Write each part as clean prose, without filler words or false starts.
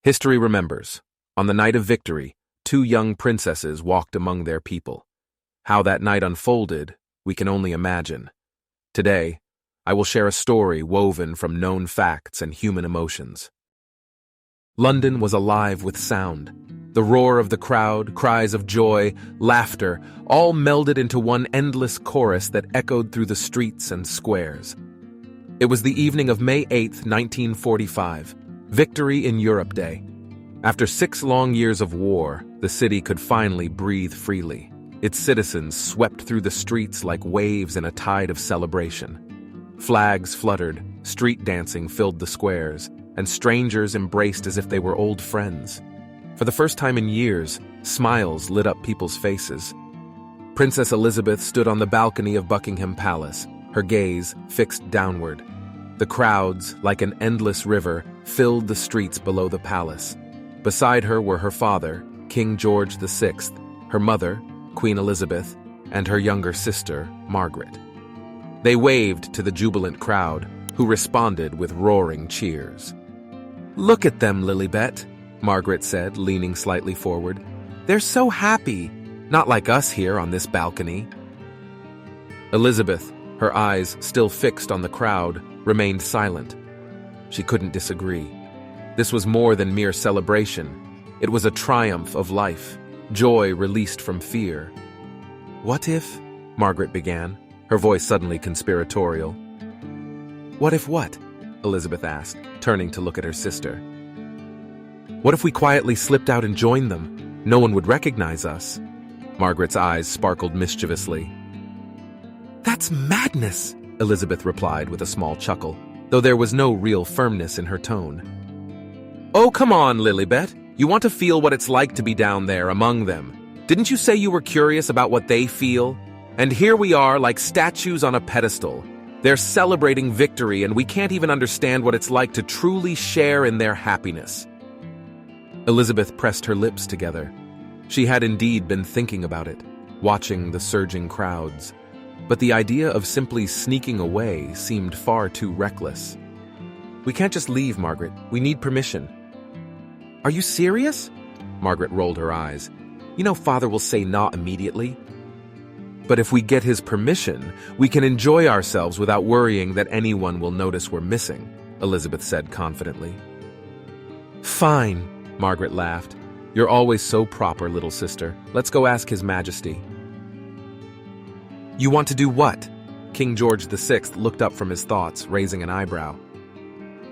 History remembers, on the night of victory, two young princesses walked among their people. How that night unfolded, we can only imagine. Today, I will share a story woven from known facts and human emotions. London was alive with sound. The roar of the crowd, cries of joy, laughter, all melded into one endless chorus that echoed through the streets and squares. It was the evening of May 8, 1945, Victory in Europe Day. After 6 long years of war, the city could finally breathe freely. Its citizens swept through the streets like waves in a tide of celebration. Flags fluttered, street dancing filled the squares, and strangers embraced as if they were old friends. For the first time in years, smiles lit up people's faces. Princess Elizabeth stood on the balcony of Buckingham Palace, her gaze fixed downward. The crowds, like an endless river, filled the streets below the palace. Beside her were her father, King George VI, her mother, Queen Elizabeth, and her younger sister, Margaret. They waved to the jubilant crowd, who responded with roaring cheers. "Look at them, Lilibet," Margaret said, leaning slightly forward. "They're so happy, not like us here on this balcony." Elizabeth, her eyes still fixed on the crowd, remained silent. She couldn't disagree. This was more than mere celebration. It was a triumph of life, joy released from fear. "What if?" Margaret began, her voice suddenly conspiratorial. "What if what?" Elizabeth asked, turning to look at her sister. "What if we quietly slipped out and joined them? No one would recognize us." Margaret's eyes sparkled mischievously. "That's madness," Elizabeth replied with a small chuckle, though there was no real firmness in her tone. "Oh, come on, Lilibet. You want to feel what it's like to be down there among them. Didn't you say you were curious about what they feel? And here we are like statues on a pedestal. They're celebrating victory, and we can't even understand what it's like to truly share in their happiness." Elizabeth pressed her lips together. She had indeed been thinking about it, watching the surging crowds. But the idea of simply sneaking away seemed far too reckless. "We can't just leave, Margaret. We need permission." "Are you serious?" Margaret rolled her eyes. "You know Father will say not immediately." "But if we get his permission, we can enjoy ourselves without worrying that anyone will notice we're missing," Elizabeth said confidently. "Fine," Margaret laughed. "You're always so proper, little sister. Let's go ask His Majesty." "You want to do what?" King George VI looked up from his thoughts, raising an eyebrow.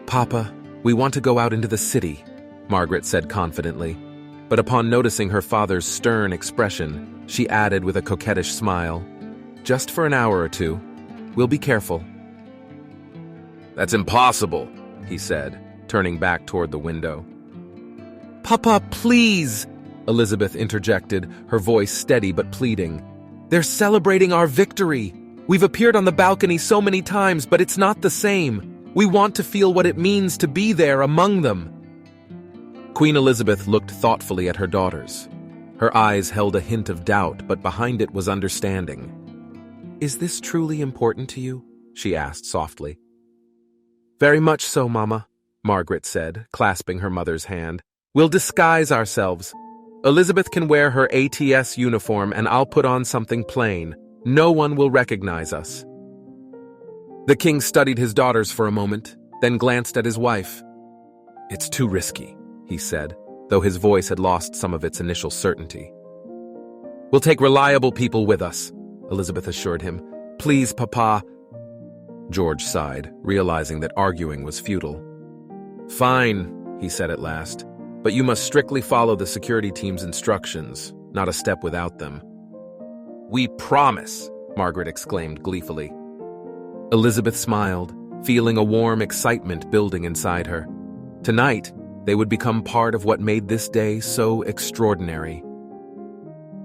"Papa, we want to go out into the city," Margaret said confidently. But upon noticing her father's stern expression, she added with a coquettish smile, "Just for an hour or two. We'll be careful." "That's impossible," he said, turning back toward the window. "Papa, please," Elizabeth interjected, her voice steady but pleading. "They're celebrating our victory. We've appeared on the balcony so many times, but it's not the same. We want to feel what it means to be there among them." Queen Elizabeth looked thoughtfully at her daughters. Her eyes held a hint of doubt, but behind it was understanding. "Is this truly important to you?" she asked softly. "Very much so, Mama," Margaret said, clasping her mother's hand. "We'll disguise ourselves. Elizabeth can wear her ATS uniform and I'll put on something plain. No one will recognize us." The king studied his daughters for a moment, then glanced at his wife. "It's too risky," he said, though his voice had lost some of its initial certainty. "We'll take reliable people with us," Elizabeth assured him. "Please, Papa." George sighed, realizing that arguing was futile. "Fine," he said at last. "But you must strictly follow the security team's instructions, not a step without them." "We promise," Margaret exclaimed gleefully. Elizabeth smiled, feeling a warm excitement building inside her. Tonight, they would become part of what made this day so extraordinary.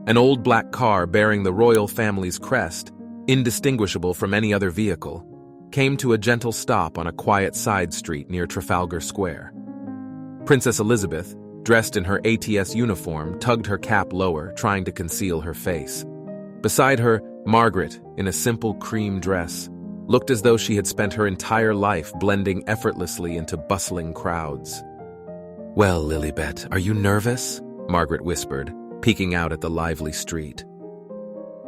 An old black car bearing the royal family's crest, indistinguishable from any other vehicle, came to a gentle stop on a quiet side street near Trafalgar Square. Princess Elizabeth, dressed in her ATS uniform, tugged her cap lower, trying to conceal her face. Beside her, Margaret, in a simple cream dress, looked as though she had spent her entire life blending effortlessly into bustling crowds. "Well, Lilibet, are you nervous?" Margaret whispered, peeking out at the lively street.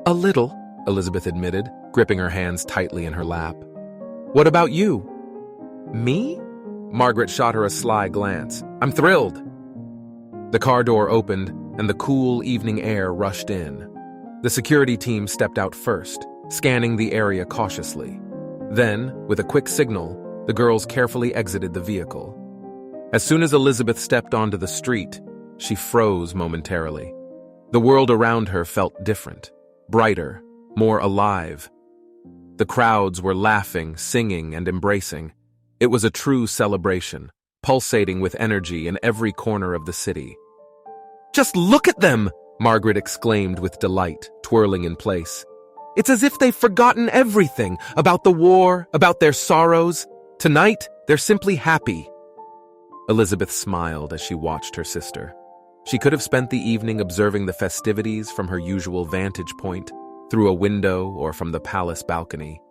"A little," Elizabeth admitted, gripping her hands tightly in her lap. "What about you?" "Me?" Margaret shot her a sly glance. "I'm thrilled." The car door opened, and the cool evening air rushed in. The security team stepped out first, scanning the area cautiously. Then, with a quick signal, the girls carefully exited the vehicle. As soon as Elizabeth stepped onto the street, she froze momentarily. The world around her felt different, brighter, more alive. The crowds were laughing, singing, and embracing. It was a true celebration, pulsating with energy in every corner of the city. "Just look at them!" Margaret exclaimed with delight, twirling in place. "It's as if they've forgotten everything about the war, about their sorrows. Tonight, they're simply happy." Elizabeth smiled as she watched her sister. She could have spent the evening observing the festivities from her usual vantage point, through a window or from the palace balcony.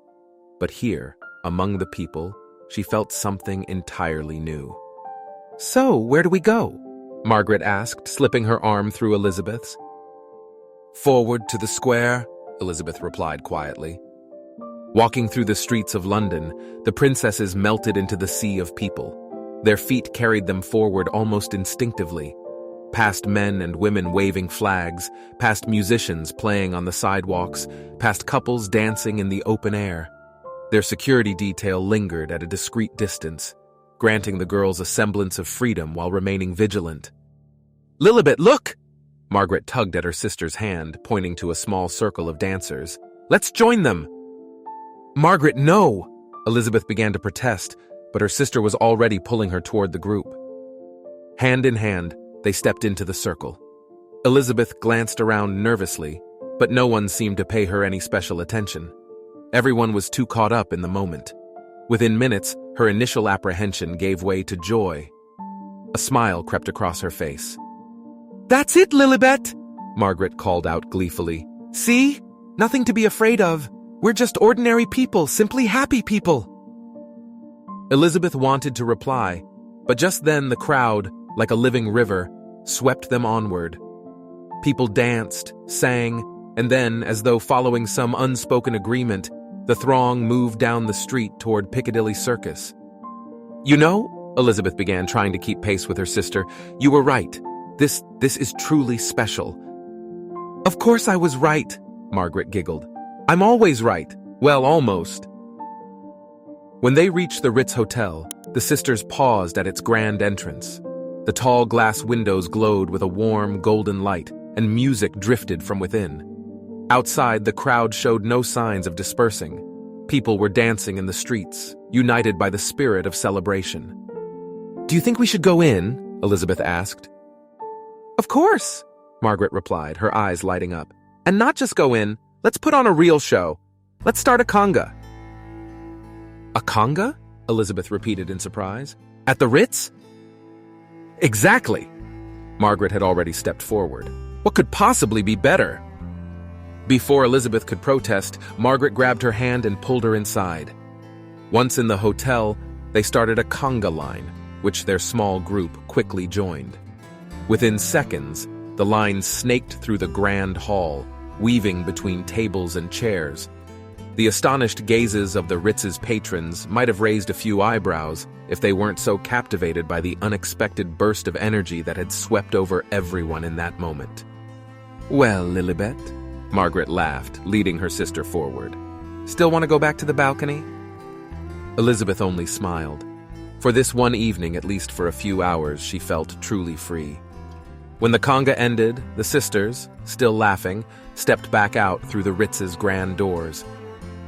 But here, among the people, she felt something entirely new. "So, where do we go?" Margaret asked, slipping her arm through Elizabeth's. "Forward to the square," Elizabeth replied quietly. Walking through the streets of London, the princesses melted into the sea of people. Their feet carried them forward almost instinctively, past men and women waving flags, past musicians playing on the sidewalks, past couples dancing in the open air. Their security detail lingered at a discreet distance, granting the girls a semblance of freedom while remaining vigilant. "Lilibet, look!" Margaret tugged at her sister's hand, pointing to a small circle of dancers. "Let's join them!" "Margaret, no!" Elizabeth began to protest, but her sister was already pulling her toward the group. Hand in hand, they stepped into the circle. Elizabeth glanced around nervously, but no one seemed to pay her any special attention. Everyone was too caught up in the moment. Within minutes, her initial apprehension gave way to joy. A smile crept across her face. "That's it, Lilibet!" Margaret called out gleefully. "See? Nothing to be afraid of. We're just ordinary people, simply happy people." Elizabeth wanted to reply, but just then the crowd, like a living river, swept them onward. People danced, sang, and then, as though following some unspoken agreement, the throng moved down the street toward Piccadilly Circus. "You know," Elizabeth began, trying to keep pace with her sister, "you were right. This is truly special." "Of course I was right," Margaret giggled. "I'm always right. Well, almost." When they reached the Ritz Hotel, the sisters paused at its grand entrance. The tall glass windows glowed with a warm, golden light, and music drifted from within. Outside, the crowd showed no signs of dispersing. People were dancing in the streets, united by the spirit of celebration. "Do you think we should go in?" Elizabeth asked. "Of course," Margaret replied, her eyes lighting up. "And not just go in, let's put on a real show. Let's start a conga." "A conga?" Elizabeth repeated in surprise. "At the Ritz?" "Exactly." Margaret had already stepped forward. "What could possibly be better?" Before Elizabeth could protest, Margaret grabbed her hand and pulled her inside. Once in the hotel, they started a conga line, which their small group quickly joined. Within seconds, the line snaked through the grand hall, weaving between tables and chairs. The astonished gazes of the Ritz's patrons might have raised a few eyebrows if they weren't so captivated by the unexpected burst of energy that had swept over everyone in that moment. "Well, Lilibet," Margaret laughed, leading her sister forward. "Still want to go back to the balcony?" Elizabeth only smiled. For this one evening, at least for a few hours, she felt truly free. When the conga ended, the sisters, still laughing, stepped back out through the Ritz's grand doors.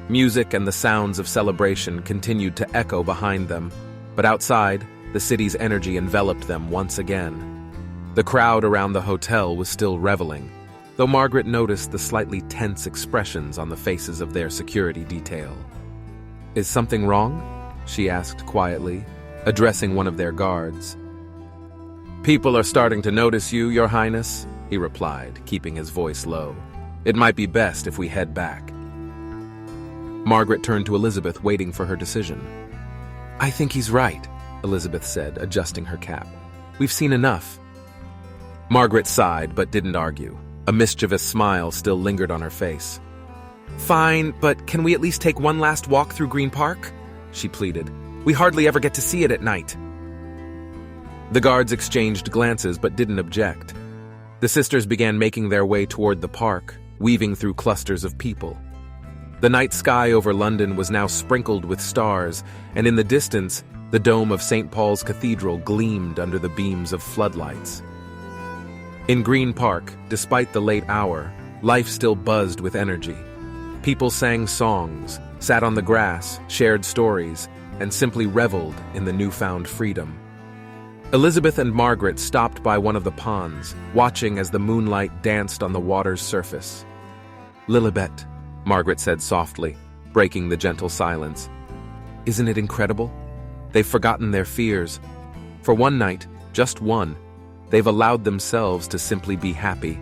Music and the sounds of celebration continued to echo behind them, but outside, the city's energy enveloped them once again. The crowd around the hotel was still reveling, though Margaret noticed the slightly tense expressions on the faces of their security detail. "Is something wrong?" she asked quietly, addressing one of their guards. "People are starting to notice you, Your Highness," he replied, keeping his voice low. "It might be best if we head back." Margaret turned to Elizabeth, waiting for her decision. "I think he's right," Elizabeth said, adjusting her cap. We've seen enough." Margaret sighed but didn't argue. A mischievous smile still lingered on her face. "Fine, but can we at least take one last walk through Green Park?" she pleaded. "We hardly ever get to see it at night." The guards exchanged glances but didn't object. The sisters began making their way toward the park, weaving through clusters of people. The night sky over London was now sprinkled with stars, and in the distance, the dome of St. Paul's Cathedral gleamed under the beams of floodlights. In Green Park, despite the late hour, life still buzzed with energy. People sang songs, sat on the grass, shared stories, and simply reveled in the newfound freedom. Elizabeth and Margaret stopped by one of the ponds, watching as the moonlight danced on the water's surface. "Lilibet," Margaret said softly, breaking the gentle silence. "Isn't it incredible? They've forgotten their fears. For one night, just one, they've allowed themselves to simply be happy."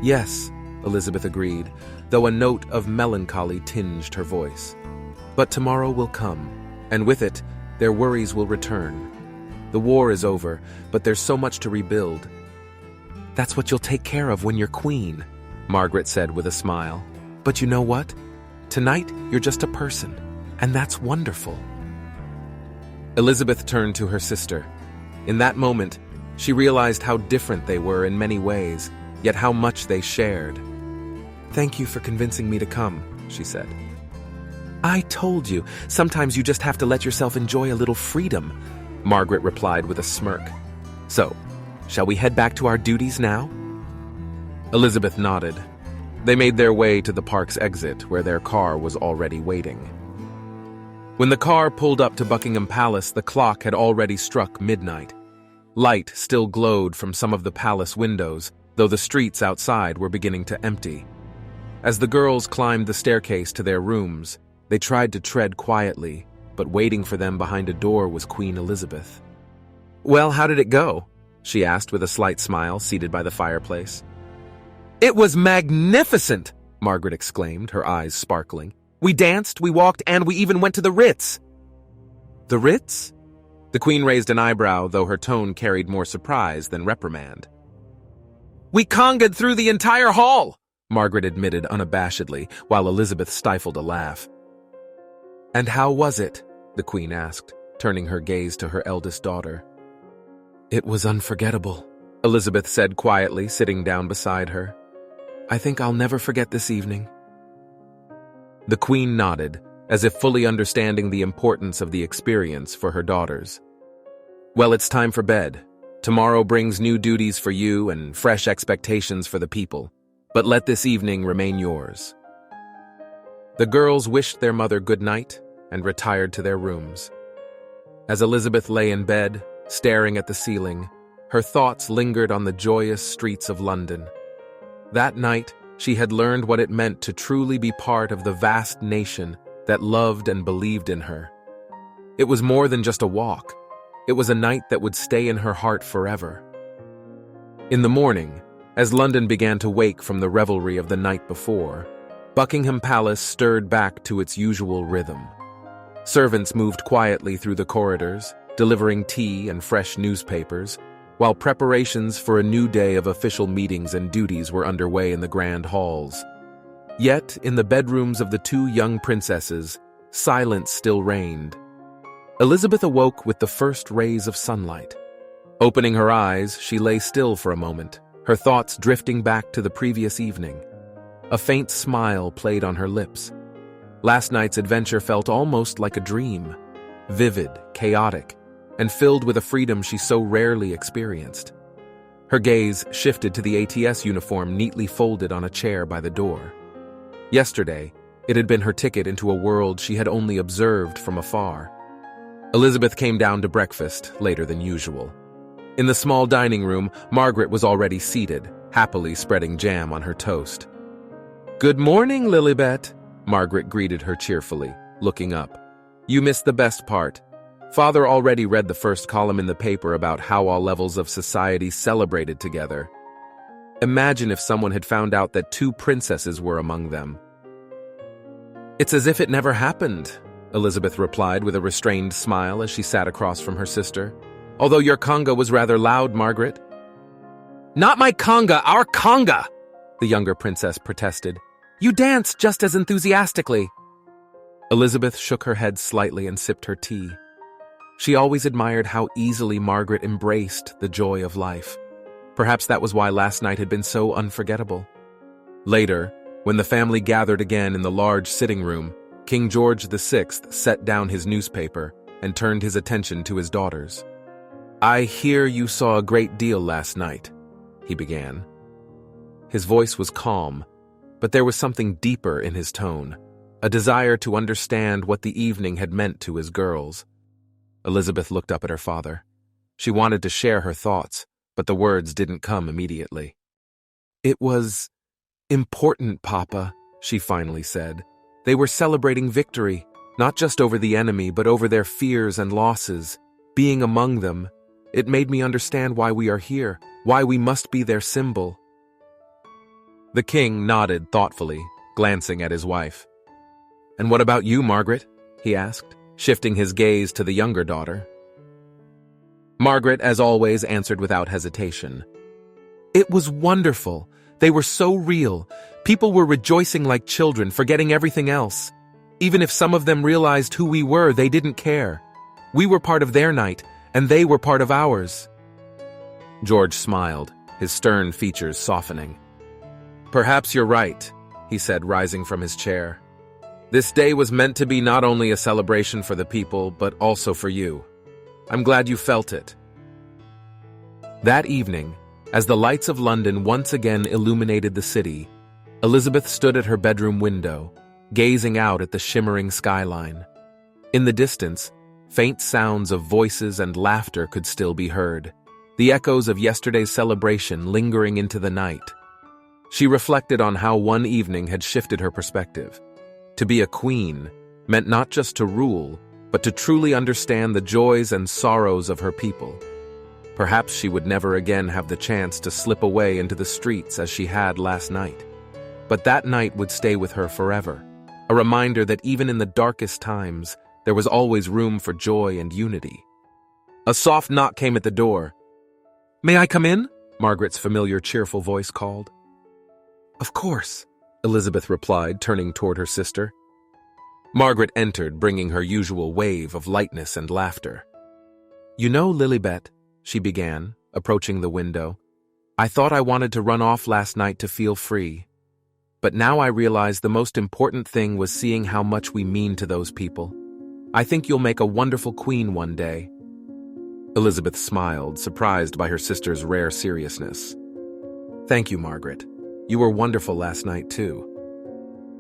"Yes," Elizabeth agreed, though a note of melancholy tinged her voice. "But tomorrow will come, and with it, their worries will return. The war is over, but there's so much to rebuild." "That's what you'll take care of when you're queen," Margaret said with a smile. "But you know what? Tonight, you're just a person, and that's wonderful." Elizabeth turned to her sister. In that moment, she realized how different they were in many ways, yet how much they shared. "Thank you for convincing me to come," she said. "I told you, sometimes you just have to let yourself enjoy a little freedom," Margaret replied with a smirk. "So, shall we head back to our duties now?" Elizabeth nodded. They made their way to the park's exit, where their car was already waiting. When the car pulled up to Buckingham Palace, the clock had already struck midnight. Light still glowed from some of the palace windows, though the streets outside were beginning to empty. As the girls climbed the staircase to their rooms, they tried to tread quietly, but waiting for them behind a door was Queen Elizabeth. "Well, how did it go?" she asked with a slight smile, seated by the fireplace. "It was magnificent!" Margaret exclaimed, her eyes sparkling. "We danced, we walked, and we even went to the Ritz." "The Ritz?" The Queen raised an eyebrow, though her tone carried more surprise than reprimand. "We congaed through the entire hall," Margaret admitted unabashedly, while Elizabeth stifled a laugh. "And how was it?" the Queen asked, turning her gaze to her eldest daughter. "It was unforgettable," Elizabeth said quietly, sitting down beside her. "I think I'll never forget this evening." The Queen nodded, as if fully understanding the importance of the experience for her daughters. "Well, it's time for bed. Tomorrow brings new duties for you and fresh expectations for the people, but let this evening remain yours." The girls wished their mother good night and retired to their rooms. As Elizabeth lay in bed, staring at the ceiling, her thoughts lingered on the joyous streets of London. That night, she had learned what it meant to truly be part of the vast nation that loved and believed in her. It was more than just a walk. It was a night that would stay in her heart forever. In the morning, as London began to wake from the revelry of the night before, Buckingham Palace stirred back to its usual rhythm. Servants moved quietly through the corridors, delivering tea and fresh newspapers, while preparations for a new day of official meetings and duties were underway in the grand halls. Yet, in the bedrooms of the two young princesses, silence still reigned. Elizabeth awoke with the first rays of sunlight. Opening her eyes, she lay still for a moment, her thoughts drifting back to the previous evening. A faint smile played on her lips. Last night's adventure felt almost like a dream, vivid, chaotic, and filled with a freedom she so rarely experienced. Her gaze shifted to the ATS uniform neatly folded on a chair by the door. Yesterday, it had been her ticket into a world she had only observed from afar. Elizabeth came down to breakfast later than usual. In the small dining room, Margaret was already seated, happily spreading jam on her toast. "Good morning, Lilibet," Margaret greeted her cheerfully, looking up. "You missed the best part. Father already read the first column in the paper about how all levels of society celebrated together. Imagine if someone had found out that two princesses were among them." "It's as if it never happened," Elizabeth replied with a restrained smile as she sat across from her sister. although your conga was rather loud, Margaret. Not my conga, our conga, the younger princess protested. You danced just as enthusiastically. Elizabeth shook her head slightly and sipped her tea. She always admired how easily Margaret embraced the joy of life. Perhaps that was why last night had been so unforgettable. Later, when the family gathered again in the large sitting room, King George VI set down his newspaper and turned his attention to his daughters. I hear you saw a great deal last night, he began. His voice was calm, but there was something deeper in his tone, a desire to understand what the evening had meant to his girls. Elizabeth looked up at her father. She wanted to share her thoughts, but the words didn't come immediately. It was important, Papa, she finally said. They were celebrating victory, not just over the enemy, but over their fears and losses. Being among them, it made me understand why we are here, why we must be their symbol. The king nodded thoughtfully, glancing at his wife. And what about you, Margaret? He asked, shifting his gaze to the younger daughter. Margaret, as always, answered without hesitation. It was wonderful. They were so real. People were rejoicing like children, forgetting everything else. Even if some of them realized who we were, they didn't care. We were part of their night, and they were part of ours. George smiled, his stern features softening. Perhaps you're right, he said, rising from his chair. This day was meant to be not only a celebration for the people, but also for you. I'm glad you felt it. That evening, as the lights of London once again illuminated the city, Elizabeth stood at her bedroom window, gazing out at the shimmering skyline. In the distance, faint sounds of voices and laughter could still be heard, the echoes of yesterday's celebration lingering into the night. She reflected on how one evening had shifted her perspective. To be a queen meant not just to rule, but to truly understand the joys and sorrows of her people. Perhaps she would never again have the chance to slip away into the streets as she had last night. But that night would stay with her forever, a reminder that even in the darkest times, there was always room for joy and unity. A soft knock came at the door. May I come in? Margaret's familiar cheerful voice called. Of course, Elizabeth replied, turning toward her sister. Margaret entered, bringing her usual wave of lightness and laughter. You know, Lilibet, she began, approaching the window, I thought I wanted to run off last night to feel free. But now I realize the most important thing was seeing how much we mean to those people. I think you'll make a wonderful queen one day. Elizabeth smiled, surprised by her sister's rare seriousness. Thank you, Margaret. You were wonderful last night, too.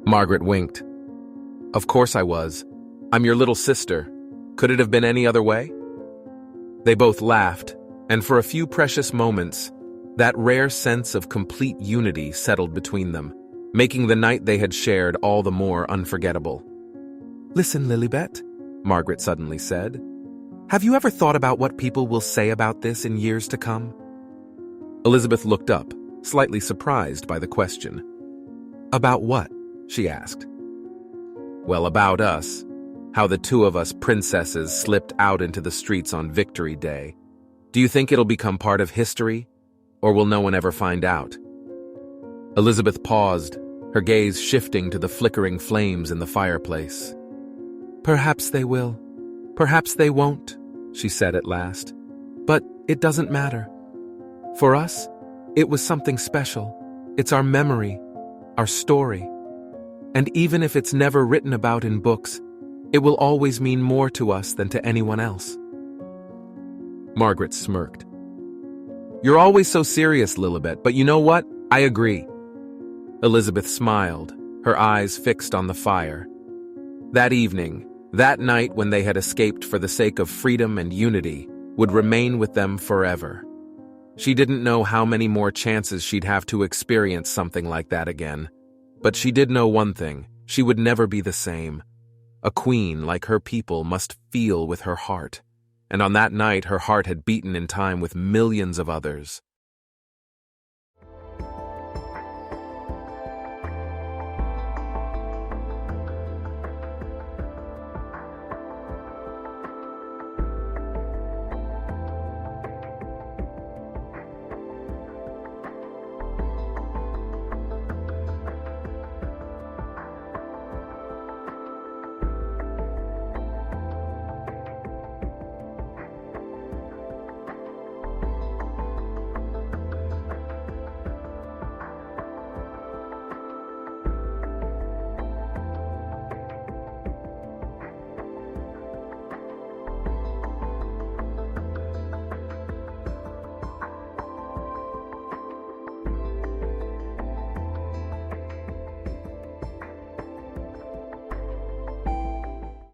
Margaret winked. Of course I was. I'm your little sister. Could it have been any other way? They both laughed, and for a few precious moments, that rare sense of complete unity settled between them, making the night they had shared all the more unforgettable. Listen, Lilibet, Margaret suddenly said. Have you ever thought about what people will say about this in years to come? Elizabeth looked up, slightly surprised by the question. About what? She asked. Well, about us. How the two of us princesses slipped out into the streets on Victory Day. Do you think it'll become part of history, or will no one ever find out? Elizabeth paused, her gaze shifting to the flickering flames in the fireplace. Perhaps they will. Perhaps they won't, she said at last. But it doesn't matter. For us, it was something special. It's our memory, our story. And even if it's never written about in books, it will always mean more to us than to anyone else. Margaret smirked. You're always so serious, Lilibet, but you know what? I agree. Elizabeth smiled, her eyes fixed on the fire. That evening, that night when they had escaped for the sake of freedom and unity, would remain with them forever. She didn't know how many more chances she'd have to experience something like that again. But she did know one thing, she would never be the same. A queen, like her people, must feel with her heart. And on that night, her heart had beaten in time with millions of others.